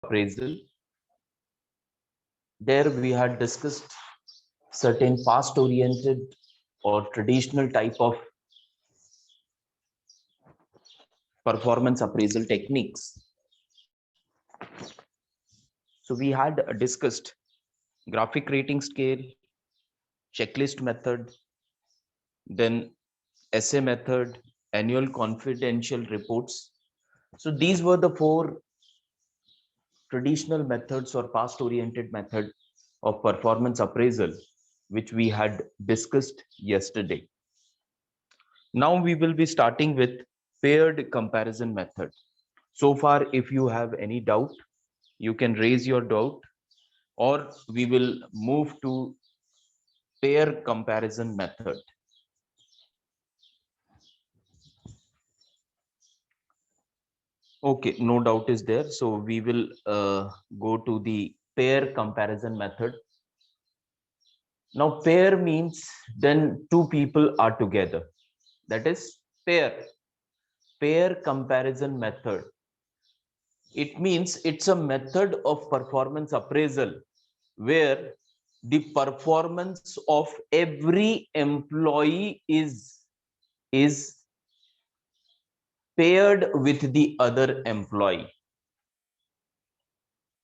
appraisal. There we had discussed certain past oriented or traditional type of performance appraisal techniques. So we had discussed graphic rating scale, checklist method, then essay method, annual confidential reports. So these were the four traditional methods or past oriented method of performance appraisal which we had discussed yesterday. Now we will be starting with paired comparison method. So far, if you have any doubt, you can raise your doubt, or we will move to pair comparison method. Okay, no doubt is there. So we will go to the pair comparison method. Now pair means then two people are together. That is pair. Pair comparison method. It means it's a method of performance appraisal where the performance of every employee is paired with the other employee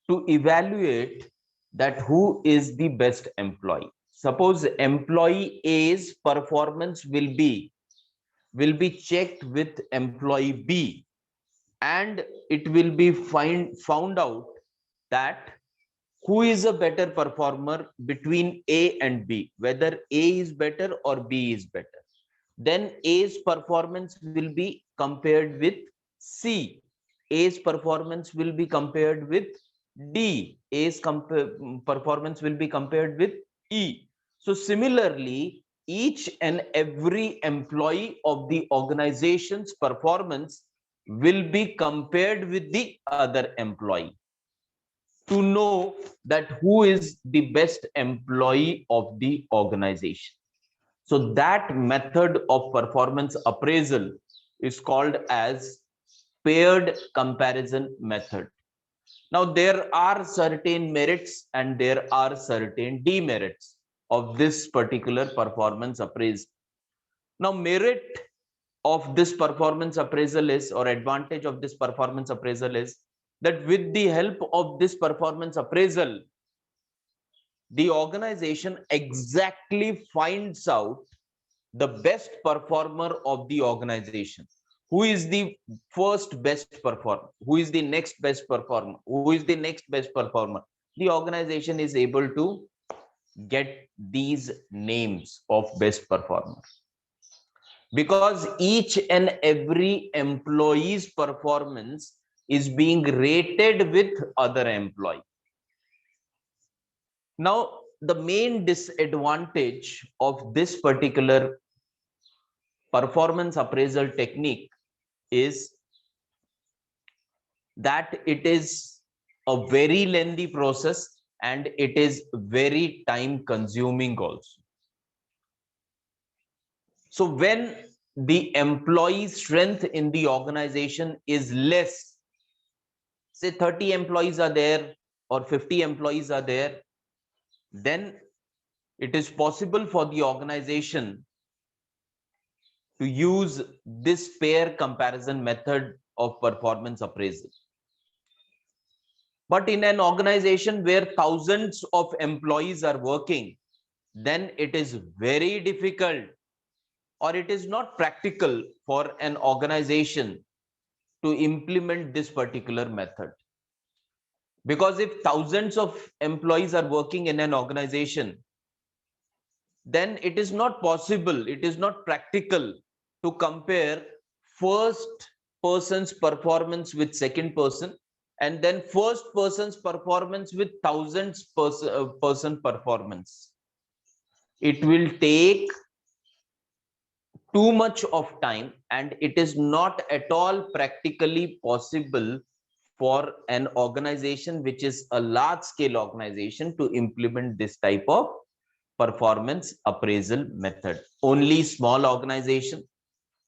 to evaluate that who is the best employee. Suppose employee A's performance will be checked with employee B, and it will be found out that who is a better performer between A and B, whether A is better or B is better. Then A's performance will be compared with C. A's performance will be compared with D. A's performance will be compared with E. So similarly, each and every employee of the organization's performance will be compared with the other employee to know that who is the best employee of the organization. So that method of performance appraisal is called as paired comparison method. Now there are certain merits and there are certain demerits of this particular performance appraisal. Now merit of this performance appraisal is, or advantage of this performance appraisal is, that with the help of this performance appraisal, the organization exactly finds out the best performer of the organization. Who is the first best performer? Who is the next best performer? Who is the next best performer? The organization is able to get these names of best performer because each and every employee's performance is being rated with other employee. Now, the main disadvantage of this particular performance appraisal technique is that it is a very lengthy process and it is very time consuming also. So when the employee strength in the organization is less, say 30 employees are there or 50 employees are there, then it is possible for the organization to use this pair comparison method of performance appraisal. But in an organization where thousands of employees are working, then it is very difficult or it is not practical for an organization to implement this particular method. Because if thousands of employees are working in an organization, then it is not possible, it is not practical to compare first person's performance with second person and then first person's performance with thousands person performance. It will take too much of time and it is not at all practically possible for an organization which is a large scale organization to implement this type of performance appraisal method. Only small organization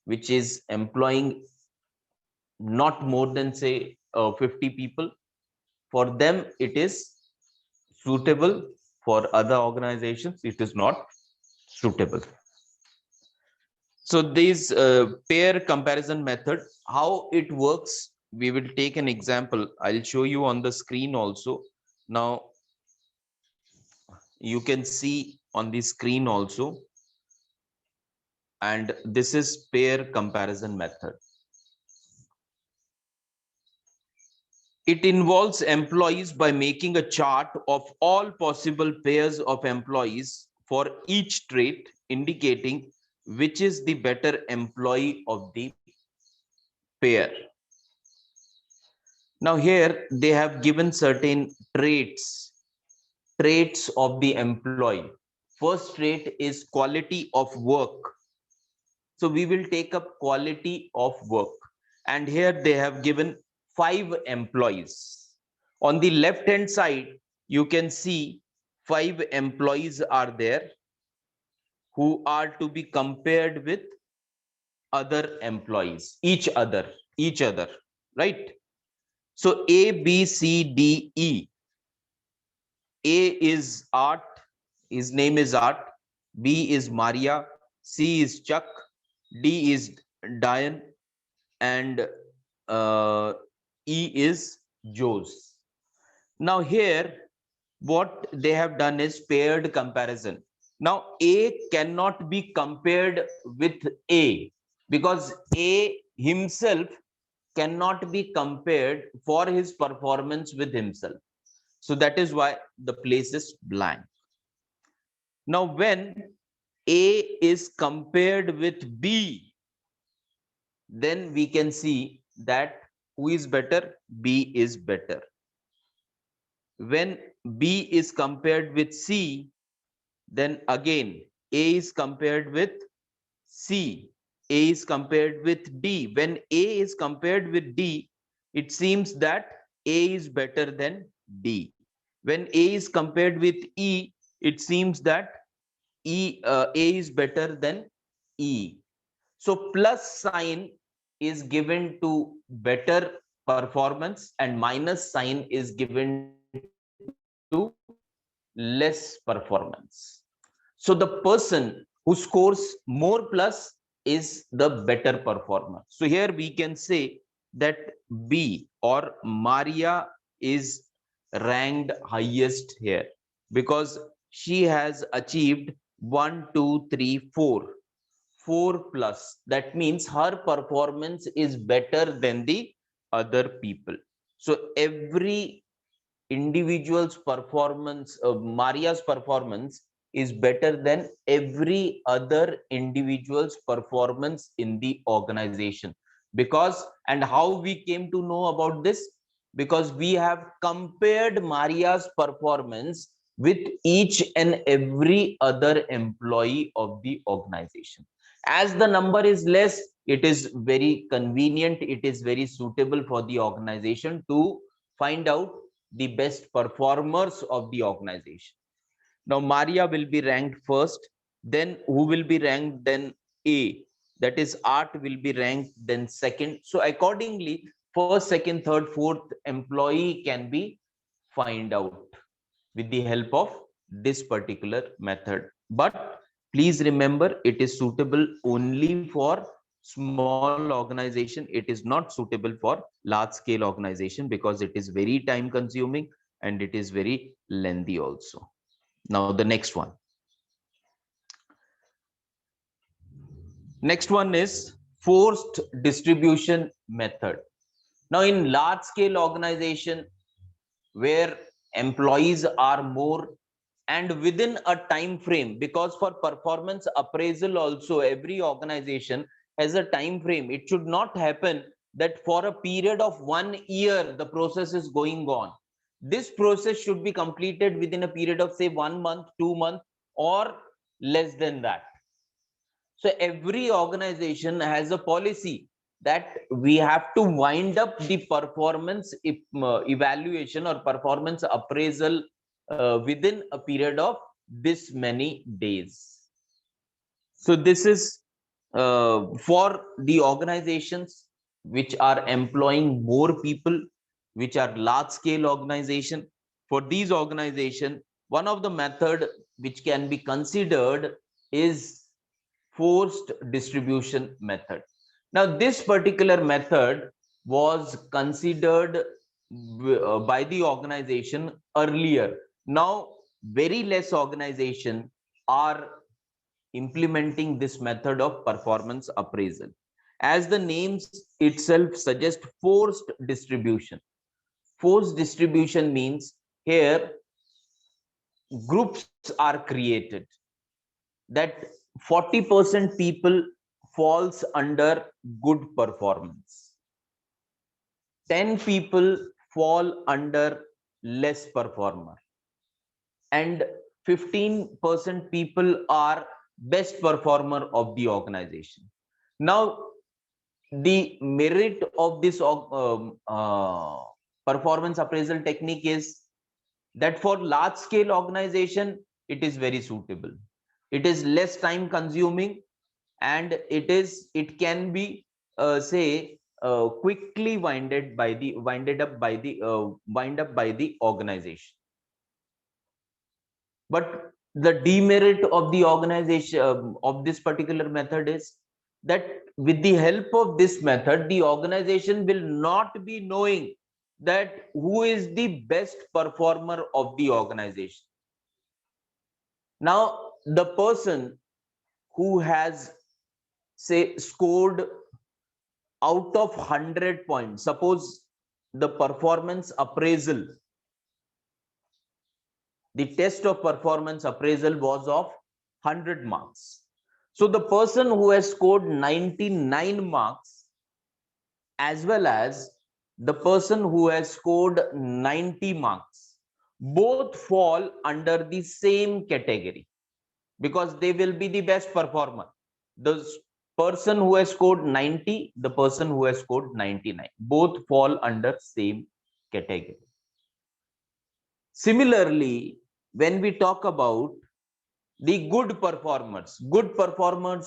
which is employing not more than say 50 people, For them, it is suitable. For other organizations, it is not suitable. So this pair comparison method, how it works, we will take an example. I'll show you on the screen also. Now, you can see on the screen also. And this is pair comparison method. It involves employees by making a chart of all possible pairs of employees for each trait, indicating which is the better employee of the pair. Now here they have given certain traits of the employee. First trait is quality of work. So we will take up quality of work. And here they have given 5 employees. On the left hand side, you can see 5 employees are there who are to be compared with other employees, each other, right? So A, B, C, D, E. A is Art, his name is Art. B is Maria. C is Chuck. D is Diane. And E is Joe's. Now here, what they have done is paired comparison. Now A cannot be compared with A because A himself cannot be compared for his performance with himself. So that is why the place is blank. Now when A is compared with B, then we can see that who is better? B is better. When B is compared with C, then again A is compared with C, A is compared with D. When A is compared with D, it seems that A is better than D. When A is compared with E, it seems that A is better than E. So plus sign is given to better performance and minus sign is given to less performance. So the person who scores more plus is the better performer. So here we can say that B or Maria is ranked highest here because she has achieved 1, 2, 3, 4. 4 plus. That means her performance is better than the other people. So every individual's performance, Maria's performance is better than every other individual's performance in the organization. Because, and how we came to know about this? Because we have compared Maria's performance with each and every other employee of the organization. As the number is less, it is very convenient, it is very suitable for the organization to find out the best performers of the organization. Now Maria will be ranked first, then who will be ranked then A, that is Art will be ranked then second. So accordingly, first, second, third, fourth employee can be find out with the help of this particular method. But please remember, it is suitable only for small organization. It is not suitable for large scale organization because it is very time consuming and it is very lengthy also. Now the next one. Next one is forced distribution method. Now in large scale organization where employees are more and within a time frame, because for performance appraisal also every organization has a time frame. It should not happen that for a period of 1 year the process is going on. This process should be completed within a period of say 1 month, 2 months, or less than that. So every organization has a policy that we have to wind up the performance evaluation or performance appraisal within a period of this many days. So this is for the organizations which are employing more people. which are large scale organization. For these organization, one of the method which can be considered is forced distribution method. Now, this particular method was considered by the organization earlier. Now, very less organization are implementing this method of performance appraisal. As the names itself suggest, forced distribution. Forced distribution means here groups are created that 40% people falls under good performance, 10 people fall under less performer, and 15% people are best performer of the organization. Now, the merit of this performance appraisal technique is that for large scale organization, it is very suitable. It is less time consuming, and it can be say quickly winded up by the organization. But the demerit of the organization of this particular method is that with the help of this method, the organization will not be knowing that who is the best performer of the organization. Now, the person who has, say, scored out of 100 points, suppose the performance appraisal, the test of performance appraisal was of 100 marks. So the person who has scored 99 marks, as well as the person who has scored 90 marks, both fall under the same category because they will be the best performer. The person who has scored 90, the person who has scored 99, both fall under same category. Similarly, when we talk about the good performers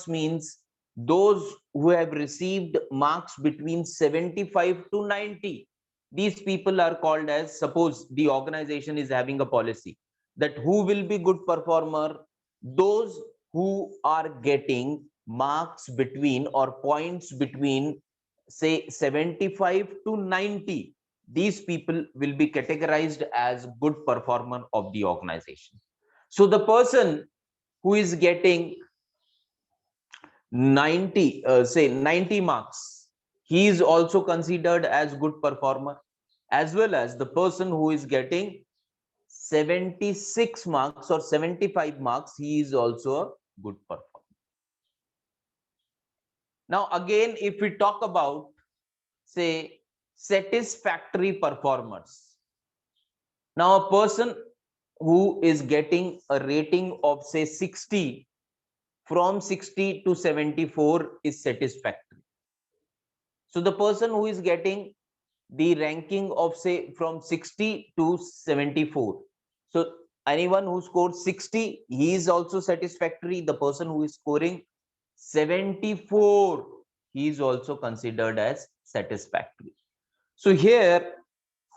means those who have received marks between 75 to 90. These people are called as, suppose the organization is having a policy that who will be good performer, those who are getting marks between or points between, say, 75 to 90. These people will be categorized as good performer of the organization. So the person who is getting 90, say 90 marks, he is also considered as good performer, as well as the person who is getting 76 marks or 75 marks, he is also a good performer. Now, again, if we talk about, say, satisfactory performers, now a person who is getting a rating of, say, 60, from 60 to 74 is satisfactory. So the person who is getting the ranking of, say, from 60 to 74, so anyone who scores 60, he is also satisfactory. The person who is scoring 74, he is also considered as satisfactory. So here,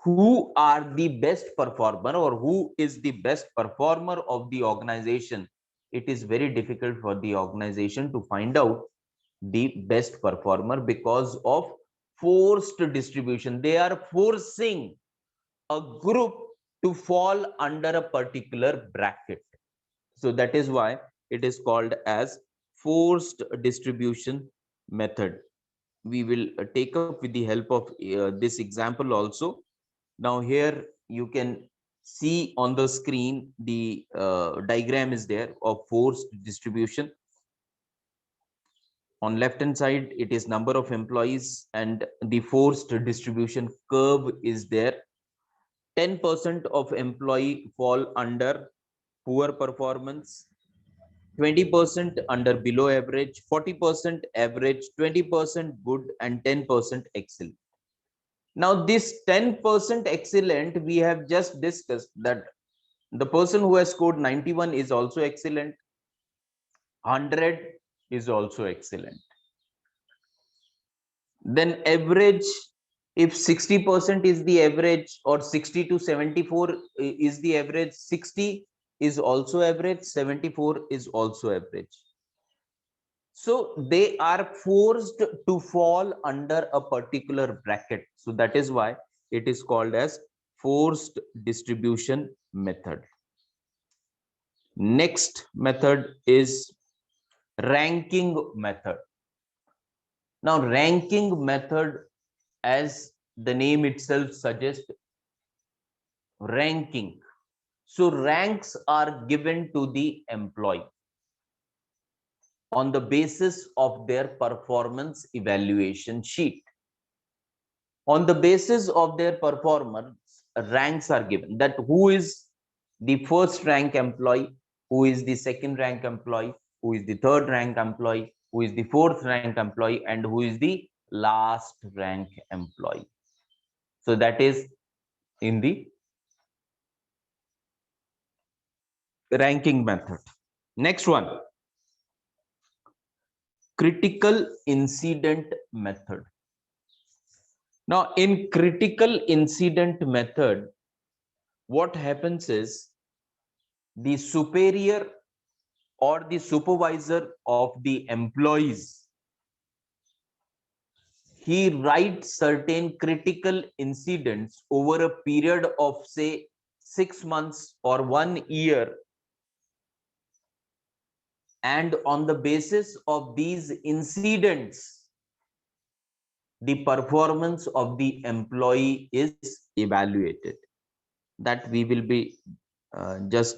who are the best performer or who is the best performer of the organization, it is very difficult for the organization to find out the best performer because of forced distribution. They are forcing a group to fall under a particular bracket. So that is why it is called as forced distribution method. We will take up with the help of this example also. Now here you can see on the screen the diagram is there of forced distribution. On left hand side, it is number of employees and the forced distribution curve is there. 10% of employee fall under poor performance, 20% under below average, 40% average, 20% good, and 10% excellent. Now, this 10% excellent, we have just discussed that the person who has scored 91 is also excellent, 100 is also excellent. Then average If 60% is the average, or 60 to 74 is the average, 60 is also average, 74 is also average. So they are forced to fall under a particular bracket. So that is why it is called as forced distribution method. Next method is ranking method. Now, ranking method, as the name itself suggests, ranking. So ranks are given to the employee on the basis of their performance evaluation sheet. On the basis of their performance, ranks are given, that who is the first rank employee, who is the second rank employee, who is the third rank employee, who is the fourth rank employee, and who is the last rank employee. So that is in the ranking method. Next one, critical incident method. Now, in critical incident method, what happens is the superior or the supervisor of the employees, he writes certain critical incidents over a period of, say, 6 months or 1 year, and on the basis of these incidents, the performance of the employee is evaluated. That we will be just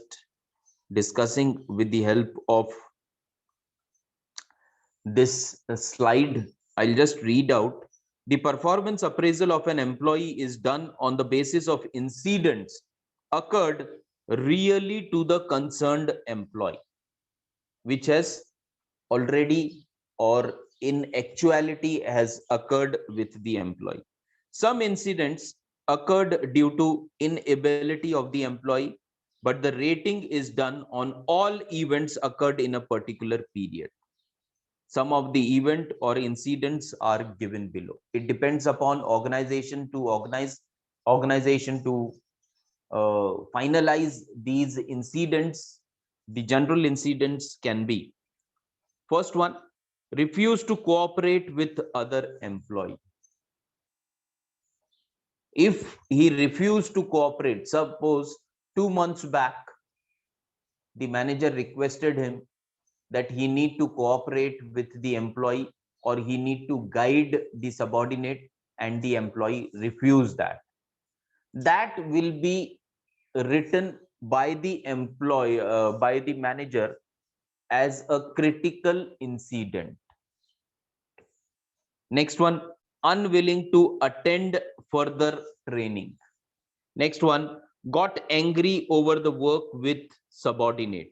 discussing with the help of this slide. I'll just read out. The performance appraisal of an employee is done on the basis of incidents occurred really to the concerned employee, which has already or in actuality has occurred with the employee. Some incidents occurred due to inability of the employee, but the rating is done on all events occurred in a particular period. Some of the event or incidents are given below. It depends upon organization to organization to finalize these incidents. The general incidents can be: first one, refuse to cooperate with other employee. If he refused to cooperate, suppose 2 months back, the manager requested him that he need to cooperate with the employee, or he need to guide the subordinate, and the employee refused that. That will be written by the employee, by the manager, as a critical incident. Next one, unwilling to attend further training. Next one, got angry over the work with subordinate.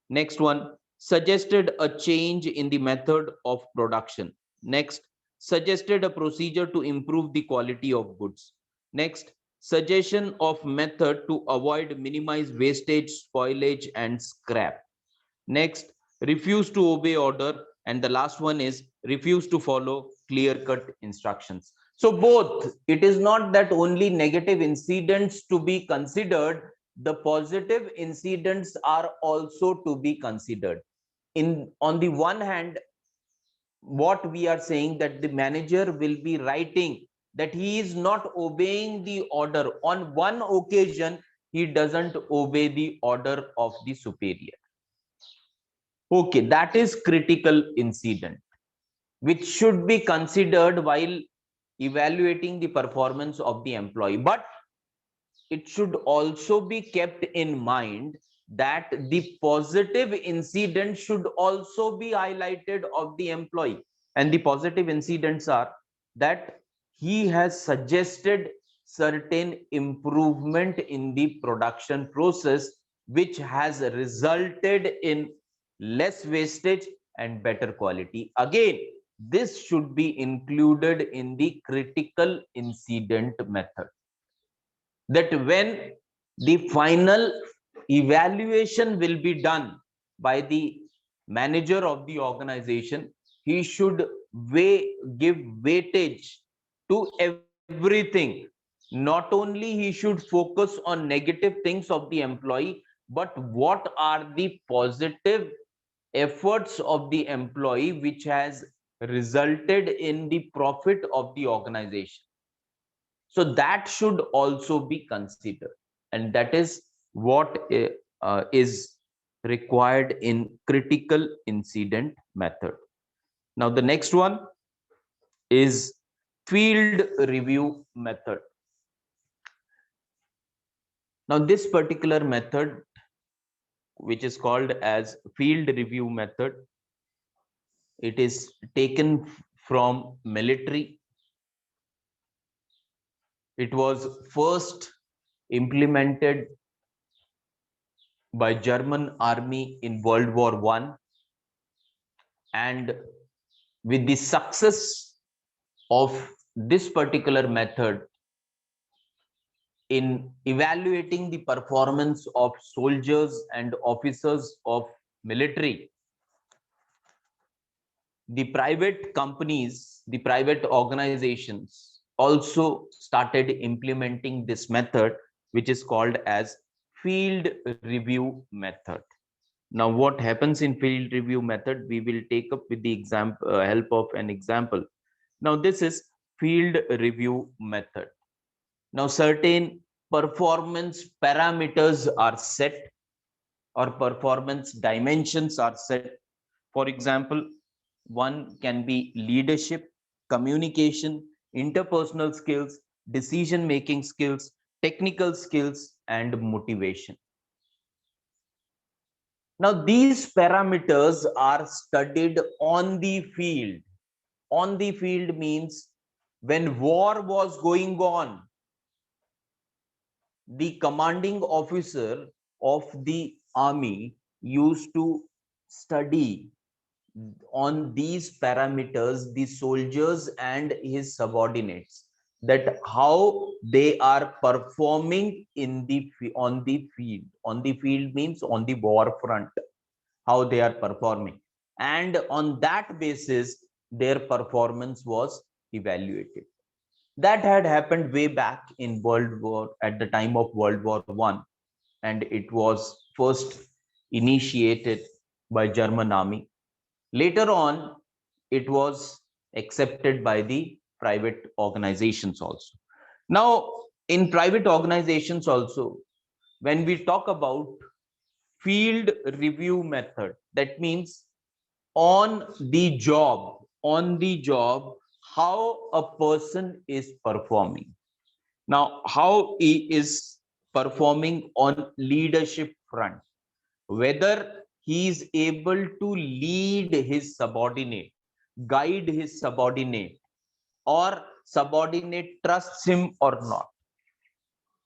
Next one, suggested a change in the method of production. Next, suggested a procedure to improve the quality of goods. Next, suggestion of method to avoid minimize wastage, spoilage, and scrap. Next, refuse to obey order. And the last one is refuse to follow clear-cut instructions. So both, it is not that only negative incidents to be considered, the positive incidents are also to be considered. On the one hand, what we are saying, that the manager will be writing that he is not obeying the order. On one occasion, he doesn't obey the order of the superior. Okay, that is critical incident, which should be considered while evaluating the performance of the employee. But it should also be kept in mind that the positive incident should also be highlighted of the employee. And the positive incidents are that he has suggested certain improvement in the production process, which has resulted in less wastage and better quality. Again, this should be included in the critical incident method. That when the final evaluation will be done by the manager of the organization, he should give weightage to every everything. Not only he should focus on negative things of the employee, but what are the positive efforts of the employee which has resulted in the profit of the organization. So that should also be considered, and that is what is required in critical incident method. Now the next one is field review method. Now this particular method, which is called as field review method, it is taken from military. It was first implemented by German army in World War I, and with the success of this particular method in evaluating the performance of soldiers and officers of military, the private companies, the private organizations also started implementing this method, which is called as field review method. Now, what happens in field review method, we will take up with the example, help of an example. Now, this is field review method. Now, certain performance parameters are set, or performance dimensions are set. For example, one can be leadership, communication, interpersonal skills, decision making skills, technical skills, and motivation. Now, these parameters are studied on the field. On the field means when war was going on, the commanding officer of the army used to study on these parameters the soldiers and his subordinates, that how they are performing in the on the field. On the field means on the war front, how they are performing, and on that basis their performance was evaluated. That had happened way back in World War, at the time of World War I, and it was first initiated by German army. Later on, it was accepted by the private organizations also. Now, in private organizations also, when we talk about field review method, that means on the job, how a person is performing. Now, how he is performing on leadership front, whether he is able to lead his subordinate, guide his subordinate, or subordinate trusts him or not.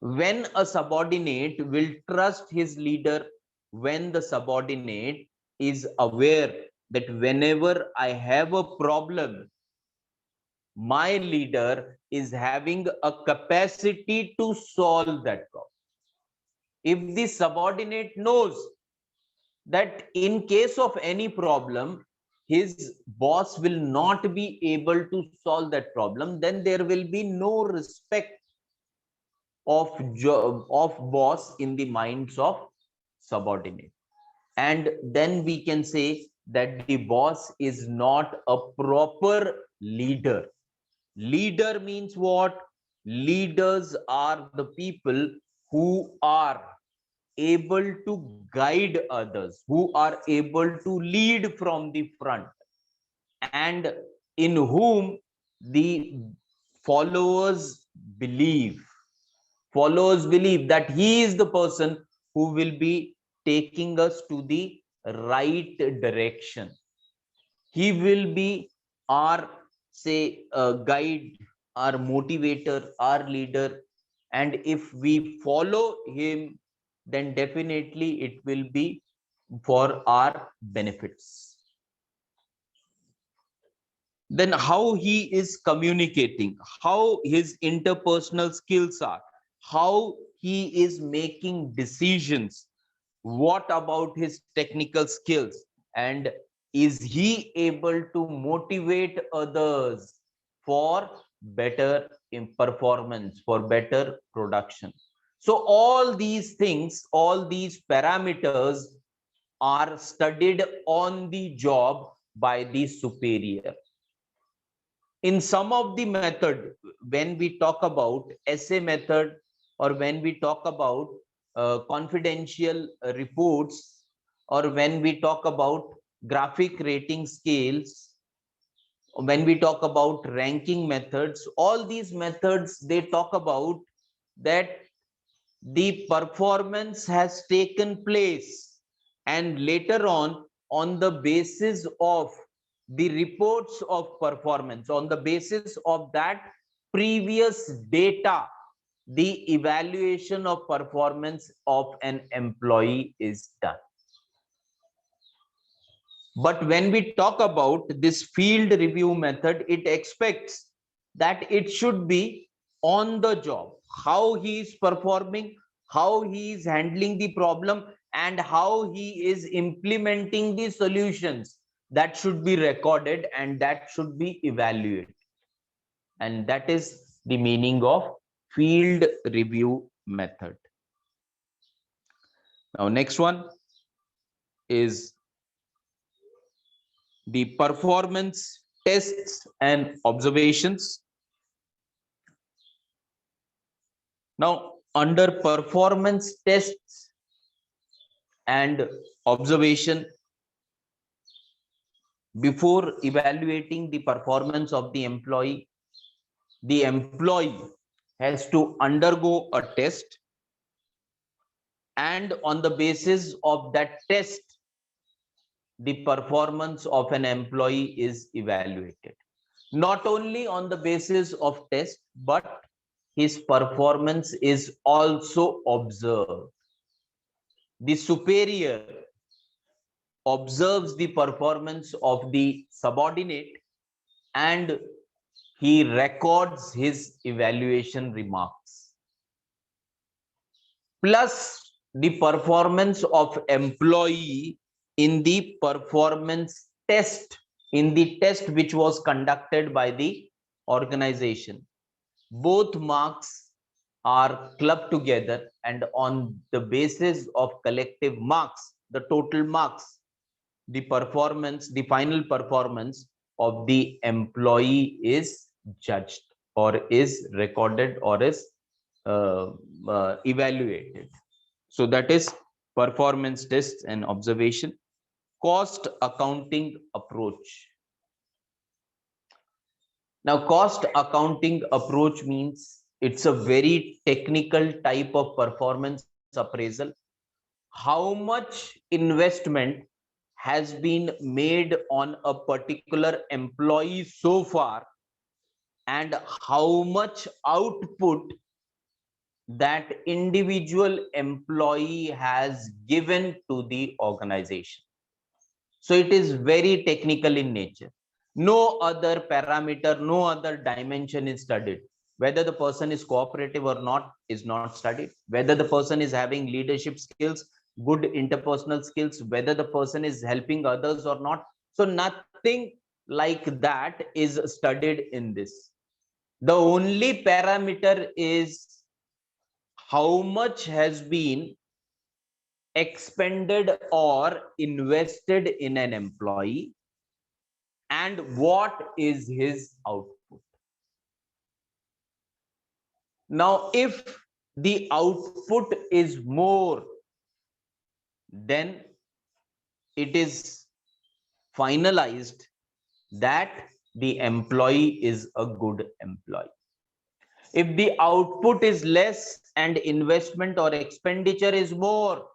When a subordinate will trust his leader, when the subordinate is aware that whenever I have a problem, my leader is having a capacity to solve that problem. If the subordinate knows that in case of any problem, his boss will not be able to solve that problem, then there will be no respect of of boss in the minds of subordinate, and then we can say that the boss is not a proper leader. Leader means what? Leaders are the people who are able to guide others, who are able to lead from the front, and in whom the followers believe. Followers believe that he is the person who will be taking us to the right direction. He will be our, say, guide, our motivator, our leader. And if we follow him, then definitely it will be for our benefits. Then how he is communicating, how his interpersonal skills are, how he is making decisions, what about his technical skills, and is he able to motivate others for better performance, for better production. So all these things, all these parameters are studied on the job by the superior. In some of the method, when we talk about essay method, or when we talk about confidential reports, or when we talk about graphic rating scales, when we talk about ranking methods, all these methods, they talk about that the performance has taken place, and later on the basis of the reports of performance, on the basis of that previous data, the evaluation of performance of an employee is done. But when we talk about this field review method, it expects that it should be on the job, how he is performing, how he is handling the problem, and how he is implementing the solutions. That should be recorded and that should be evaluated. And that is the meaning of field review method. Now, next one is the performance tests and observations. Now, under performance tests and observation, before evaluating the performance of the employee has to undergo a test, and on the basis of that test, the performance of an employee is evaluated. Not only on the basis of test, but his performance is also observed. The superior observes the performance of the subordinate and he records his evaluation remarks. Plus the performance of employee in the performance test, in the test which was conducted by the organization. Both marks are clubbed together, and on the basis of collective marks, the total marks, the performance, the final performance of the employee is judged or is recorded or is evaluated. So that is performance tests and observation. Cost accounting approach. Now, cost accounting approach means it's a very technical type of performance appraisal. How much investment has been made on a particular employee so far, and how much output that individual employee has given to the organization. So it is very technical in nature. No other parameter, no other dimension is studied. Whether the person is cooperative or not is not studied. Whether the person is having leadership skills, good interpersonal skills, whether the person is helping others or not. So nothing like that is studied in this. The only parameter is how much has been expended or invested in an employee and what is his output. Now, if the output is more, then it is finalized that the employee is a good employee. If the output is less and investment or expenditure is more,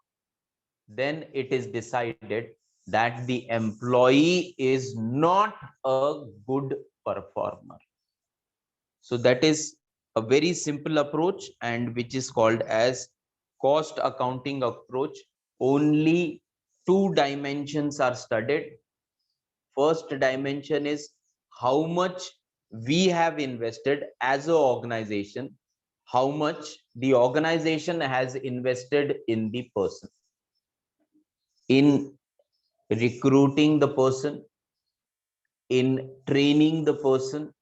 then it is decided that the employee is not a good performer. So that is a very simple approach, and which is called as cost accounting approach. Only two dimensions are studied. First dimension is how much we have invested as an organization, how much the organization has invested in the person, in recruiting the person, in training the person,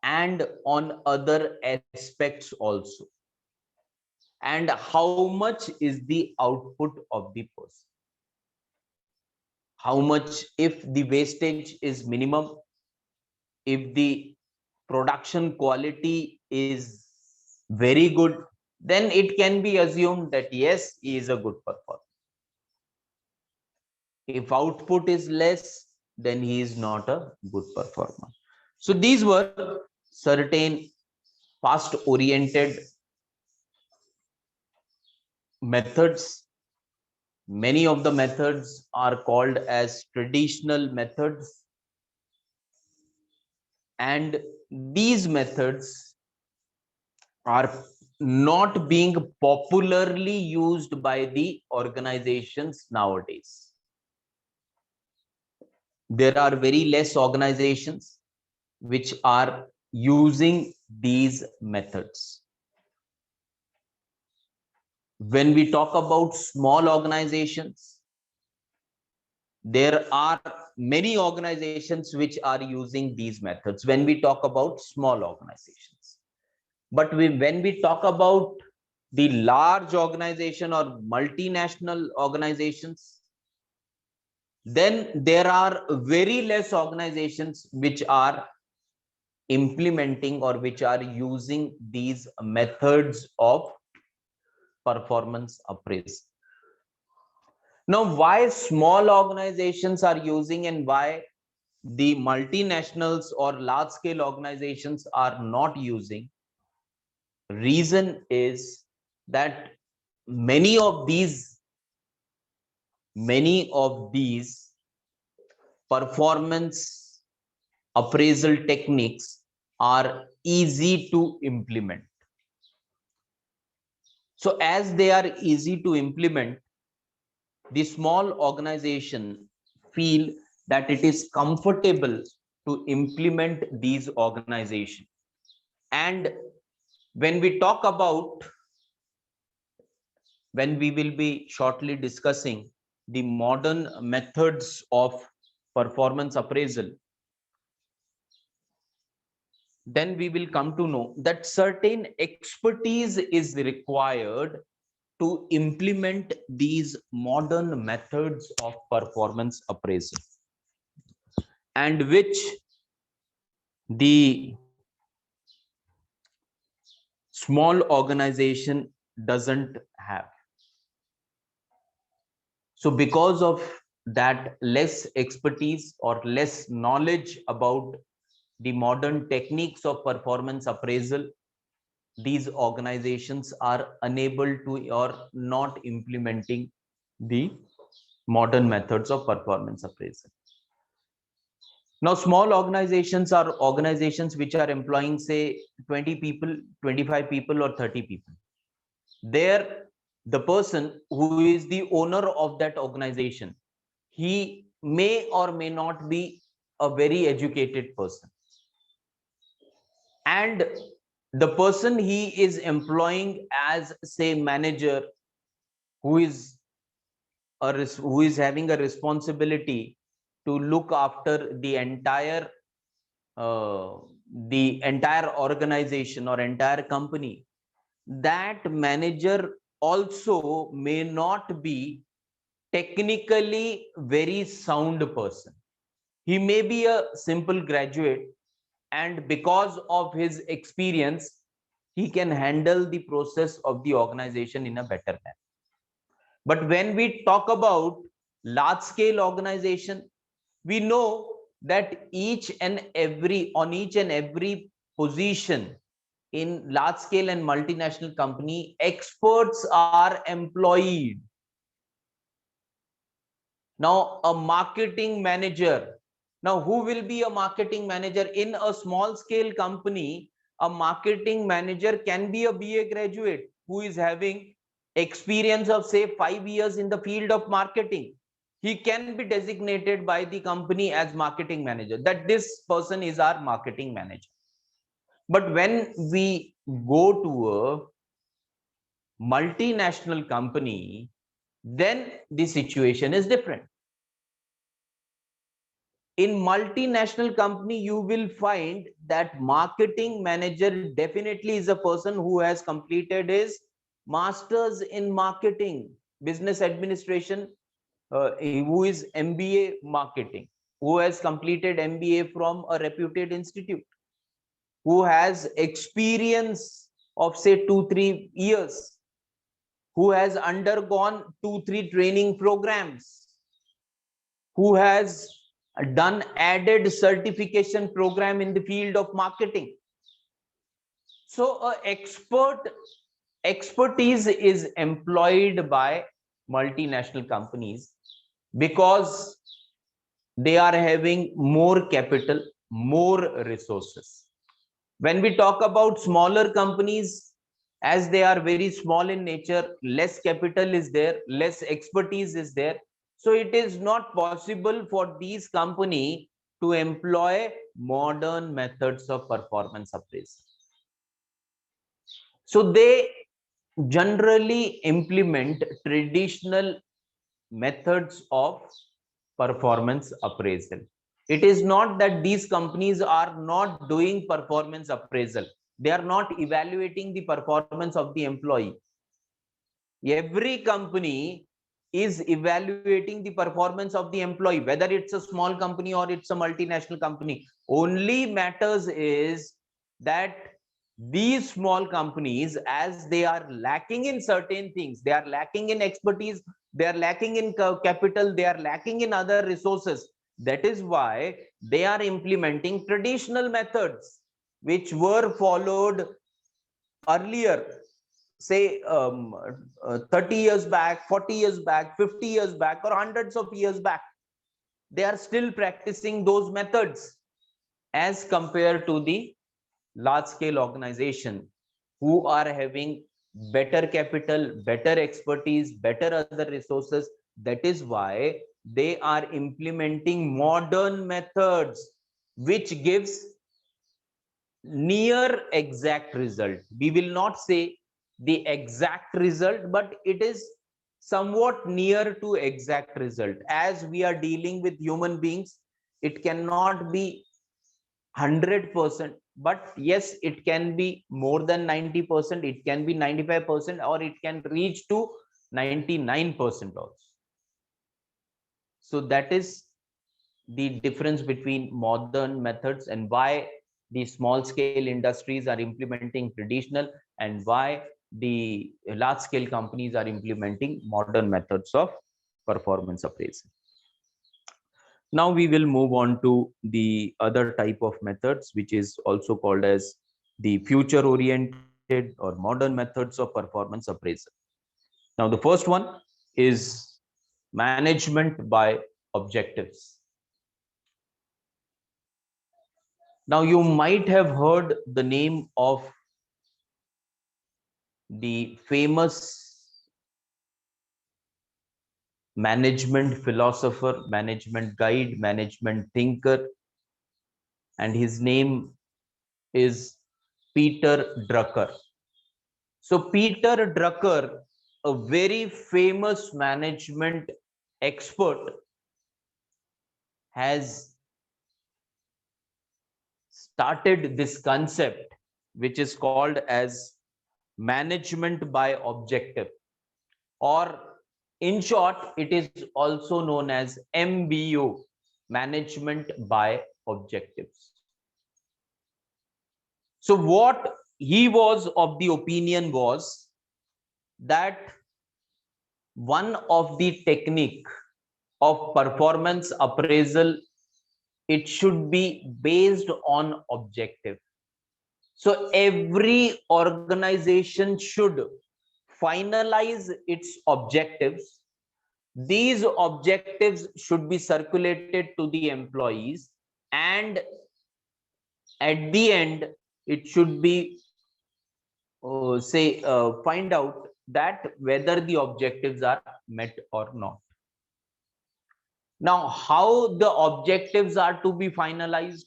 and on other aspects also, and how much is the output of the person, how much, if the wastage is minimum, if the production quality is very good, then it can be assumed that yes, he is a good performer. If output is less, then he is not a good performer. So these were certain past oriented methods. Many of the methods are called as traditional methods, and these methods are not being popularly used by the organizations nowadays. There are very less organizations which are using these methods. When we talk about small organizations, there are many organizations which are using these methods when we talk about small organizations. But when we talk about the large organization or multinational organizations, then there are very less organizations which are implementing or which are using these methods of performance appraisal. Now, why small organizations are using and why the multinationals or large scale organizations are not using? Reason is that many of these performance appraisal techniques are easy to implement. So as they are easy to implement, the small organization feel that it is comfortable to implement these organizations. And when we talk about, when we will be shortly discussing the modern methods of performance appraisal, then we will come to know that certain expertise is required to implement these modern methods of performance appraisal, and which the small organization doesn't have. So because of that less expertise or less knowledge about the modern techniques of performance appraisal, these organizations are unable to or not implementing the modern methods of performance appraisal. Now, small organizations are organizations which are employing, say, 20 people, 25 people, or 30 people. There, the person who is the owner of that organization, he may or may not be a very educated person. And the person he is employing as, say, manager, who is having a responsibility to look after uh, the entire organization or entire company, that manager also may not be technically very sound person. He may be a simple graduate, and because of his experience, he can handle the process of the organization in a better manner. But when we talk about large scale organization, we know that each and every position in large scale and multinational company, experts are employed. Now, a marketing manager. Now, who will be a marketing manager in a small scale company? A marketing manager can be a BA graduate who is having experience of, say, 5 years in the field of marketing. He can be designated by the company as marketing manager, that this person is our marketing manager. But when we go to a multinational company, then the situation is different. In multinational company, you will find that marketing manager definitely is a person who has completed his masters in marketing, business administration, who is MBA marketing, who has completed MBA from a reputed institute, who has experience of say 2-3 years, who has undergone 2-3 training programs, who has done added certification program in the field of marketing. So expertise is employed by multinational companies because they are having more capital, more resources. When we talk about smaller companies, as they are very small in nature, less capital is there, less expertise is there, so it is not possible for these company to employ modern methods of performance appraisal. So they generally implement traditional methods of performance appraisal. It is not that these companies are not doing performance appraisal. They are not evaluating the performance of the employee. Every company is evaluating the performance of the employee, whether it's a small company or it's a multinational company. Only matters is that these small companies, as they are lacking in certain things, they are lacking in expertise, they are lacking in capital, they are lacking in other resources. That is why they are implementing traditional methods which were followed earlier, say 30 years back, 40 years back, 50 years back, or hundreds of years back. They are still practicing those methods as compared to the large scale organization who are having better capital, better expertise, better other resources. That is why they are implementing modern methods which gives near exact result. We will not say the exact result, but it is somewhat near to exact result. As we are dealing with human beings, it cannot be 100%, but yes, it can be more than 90%, it can be 95%, or it can reach to 99% also. So that is the difference between modern methods and why the small scale industries are implementing traditional and why the large scale companies are implementing modern methods of performance appraisal. Now we will move on to the other type of methods, which is also called as the future oriented or modern methods of performance appraisal. Now the first one is management by objectives. Now you might have heard the name of the famous management philosopher, management guide, management thinker, and his name is Peter Drucker. So Peter Drucker, a very famous management expert, has started this concept which is called as management by objective, or in short, it is also known as MBO, management by objectives. So what he was of the opinion was that one of the technique of performance appraisal, it should be based on objective. So every organization should finalize its objectives. These objectives should be circulated to the employees, and at the end, it should be find out that whether the objectives are met or not. Now, how the objectives are to be finalized?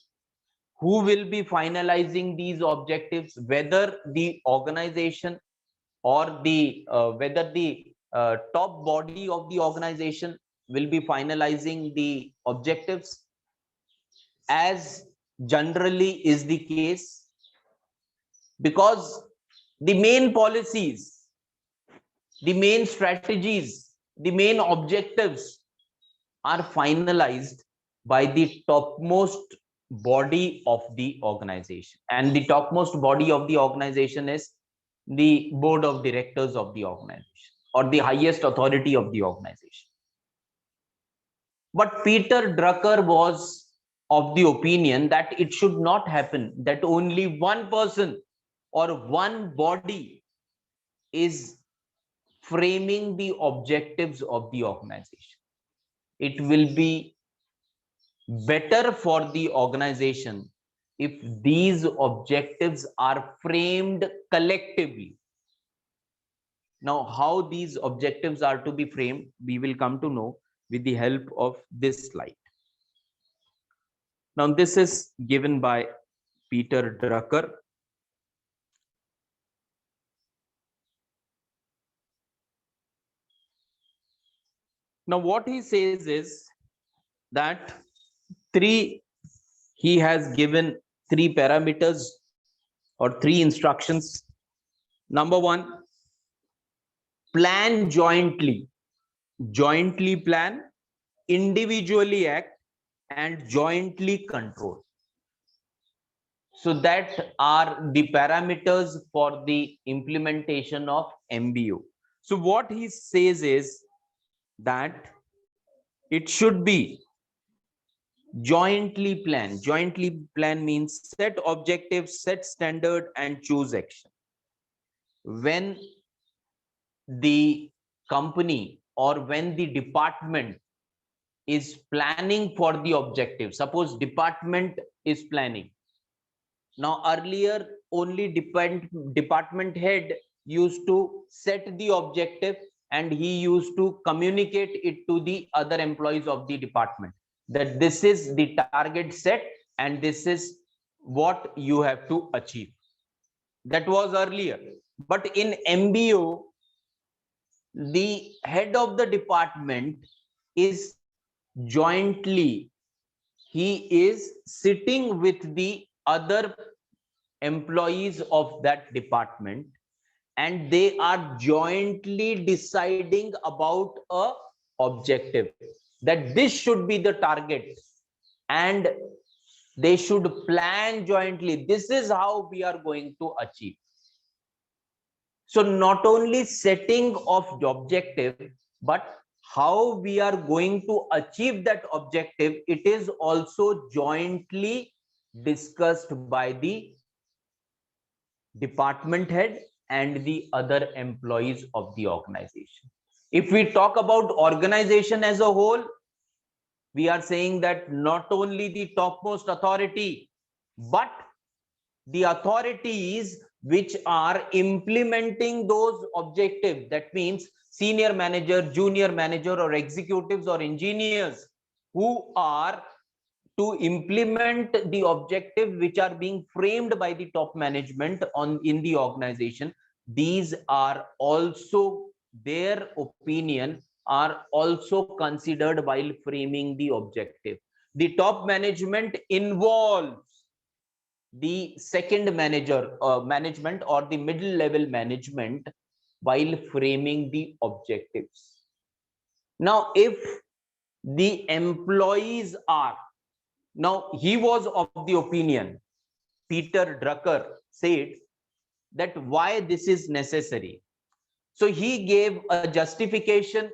Who will be finalizing these objectives? Whether the organization or the whether the top body of the organization will be finalizing the objectives, as generally is the case, because the main policies, the main strategies, the main objectives are finalized by the topmost body of the organization. And the topmost body of the organization is the board of directors of the organization, or the highest authority of the organization. But Peter Drucker was of the opinion that it should not happen that only one person or one body is framing the objectives of the organization. It will be better for the organization if these objectives are framed collectively. Now, how these objectives are to be framed, we will come to know with the help of this slide. Now, this is given by Peter Drucker. Now, what he says is that he has given 3 parameters or 3 instructions. Number 1, plan jointly. Jointly plan, individually act, and jointly control. So that are the parameters for the implementation of MBO. So what he says is that it should be jointly plan. Jointly plan means set objectives, set standard, and choose action. When the company or when the department is planning for the objective, suppose department is planning. Now, earlier, only department head used to set the objective and he used to communicate it to the other employees of the department that this is the target set and this is what you have to achieve. That was earlier. But in MBO, the head of the department is jointly, he is sitting with the other employees of that department and they are jointly deciding about a objective, that this should be the target and they should plan jointly. This is how we are going to achieve. So not only setting of the objective, but how we are going to achieve that objective, it is also jointly discussed by the department head and the other employees of the organization. If we talk about organization as a whole, we are saying that not only the topmost authority, but the authorities which are implementing those objectives, that means senior manager, junior manager, or executives or engineers who are to implement the objective which are being framed by the top management in the organization, these are also, their opinion are also considered while framing the objective. The top management involves the second management or the middle level management while framing the objectives. Now, if the employees are, now he was of the opinion, Peter Drucker said that why this is necessary. So he gave a justification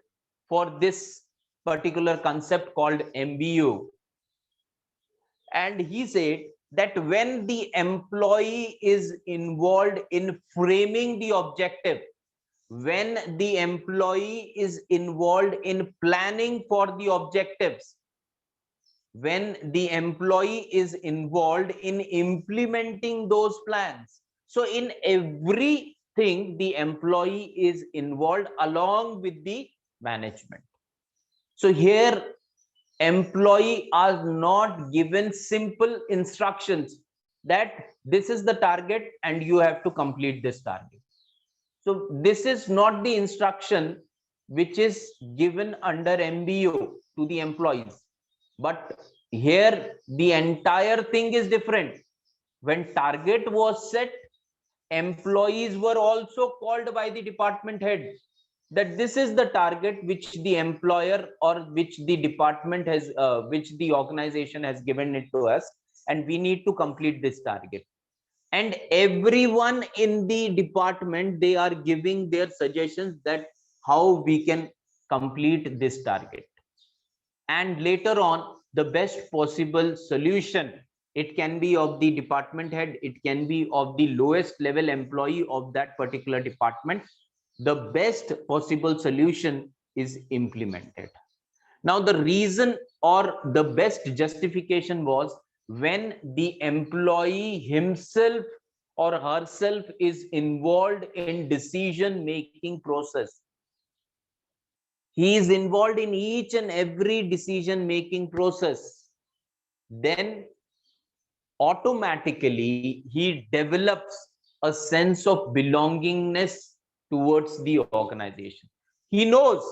for this particular concept called MBO. And he said that when the employee is involved in framing the objective, when the employee is involved in planning for the objectives, when the employee is involved in implementing those plans, so in everything the employee is involved along with the management. So here employee are not given simple instructions that this is the target and you have to complete this target. So this is not the instruction which is given under MBO to the employees, but Here the entire thing is different. When target was set, employees were also called by the department head that this is the target which the employer or which the department has which the organization has given it to us, and we need to complete this target. And everyone in the department, they are giving their suggestions that how we can complete this target. And later on, the best possible solution, it can be of the department head, it can be of the lowest level employee of that particular department, the best possible solution is implemented. Now the reason or the best justification was when the employee himself or herself is involved in decision making process. He is involved in each and every decision making process, then automatically he develops a sense of belongingness towards the organization. He knows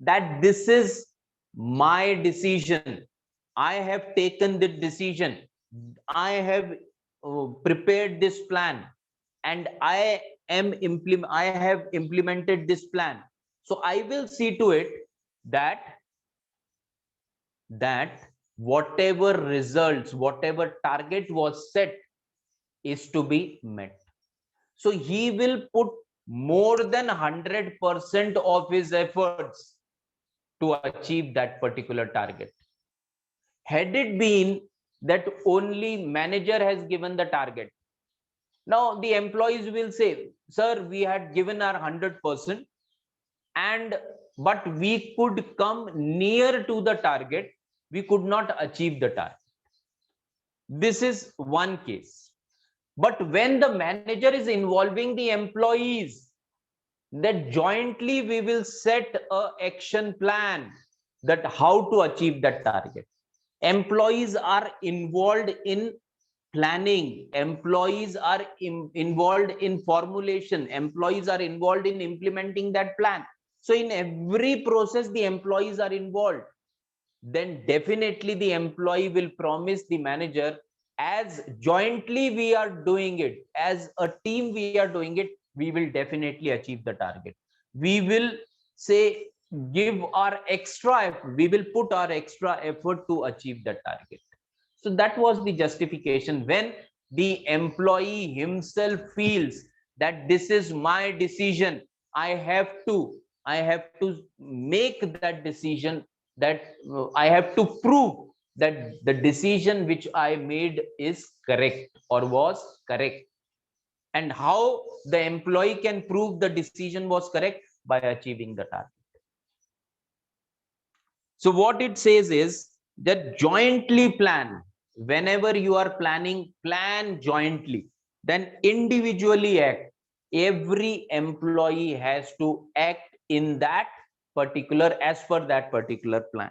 that this is my decision. I have taken the decision. I have prepared this plan, and I have implemented this plan. So I will see to it that whatever results, whatever target was set is to be met. So he will put more than 100% of his efforts to achieve that particular target. Had it been that only manager has given the target, now the employees will say, sir, we had given our 100%, and but we could come near to the target, we could not achieve the target. This is one case. But when the manager is involving the employees, that jointly we will set a action plan that how to achieve that target. Employees are involved in planning, employees are involved in formulation, employees are involved in implementing that plan. So in every process the employees are involved. Then definitely the employee will promise the manager, as jointly we are doing it, as a team we are doing it, we will definitely achieve the target. We will say give our extra effort, we will put our extra effort to achieve the target. So that was the justification. When the employee himself feels that this is my decision, i have to I have to make that decision, that I have to prove that the decision which I made is correct or was correct. And how the employee can prove the decision was correct? By achieving the target. So what it says is that jointly plan. Whenever you are planning, plan jointly. Then individually act. Every employee has to act in that particular, as per that particular plan.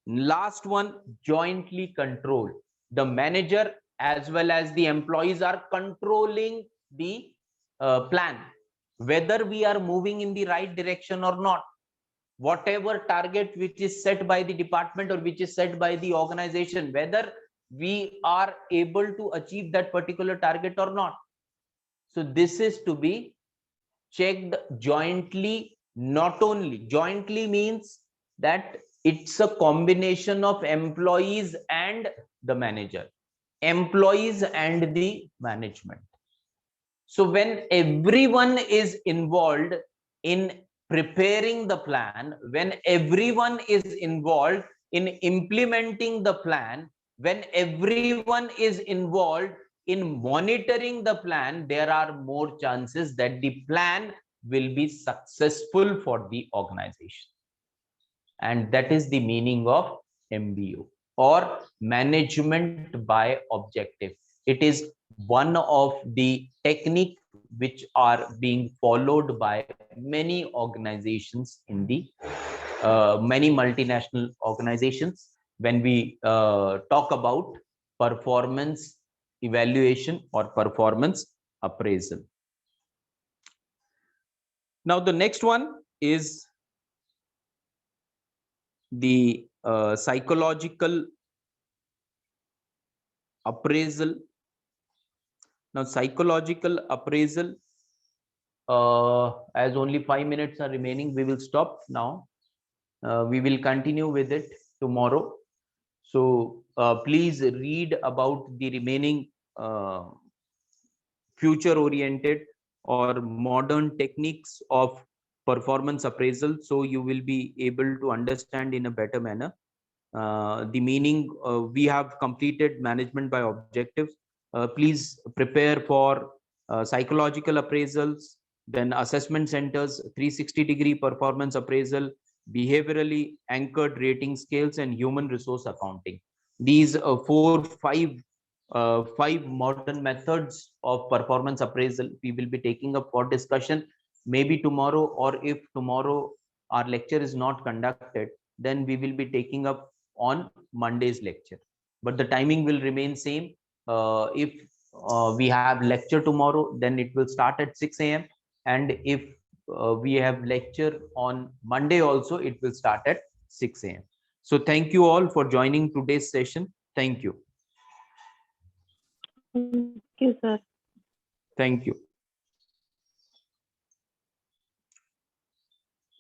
Last one, jointly control. The manager as well as the employees are controlling the plan, whether we are moving in the right direction or not. Whatever target which is set by the department or which is set by the organization, whether we are able to achieve that particular target or not. So this is to be checked jointly. Not only jointly means that it's a combination of employees and the manager, employees and the management. So when everyone is involved in preparing the plan, when everyone is involved in implementing the plan, when everyone is involved in monitoring the plan, there are more chances that the plan will be successful for the organization. And that is the meaning of MBO, or management by objective. It is one of the technique which are being followed by many organizations in the many multinational organizations when we talk about performance evaluation or performance appraisal. Now the next one is the psychological appraisal. Now, psychological appraisal, as only 5 minutes are remaining, we will stop now. We will continue with it tomorrow. So please read about the remaining future oriented or modern techniques of performance appraisal, so you will be able to understand in a better manner the meaning. We have completed management by objectives. Please prepare for psychological appraisals, then assessment centers, 360-degree performance appraisal, behaviorally anchored rating scales, and human resource accounting. These five modern methods of performance appraisal we will be taking up for discussion, maybe tomorrow, or if tomorrow our lecture is not conducted, then we will be taking up on Monday's lecture, but the timing will remain same. If we have lecture tomorrow, then it will start at 6 a.m. and if we have lecture on Monday also, it will start at 6 a.m. So thank you all for joining today's session. Thank you. Thank you, sir. Thank you.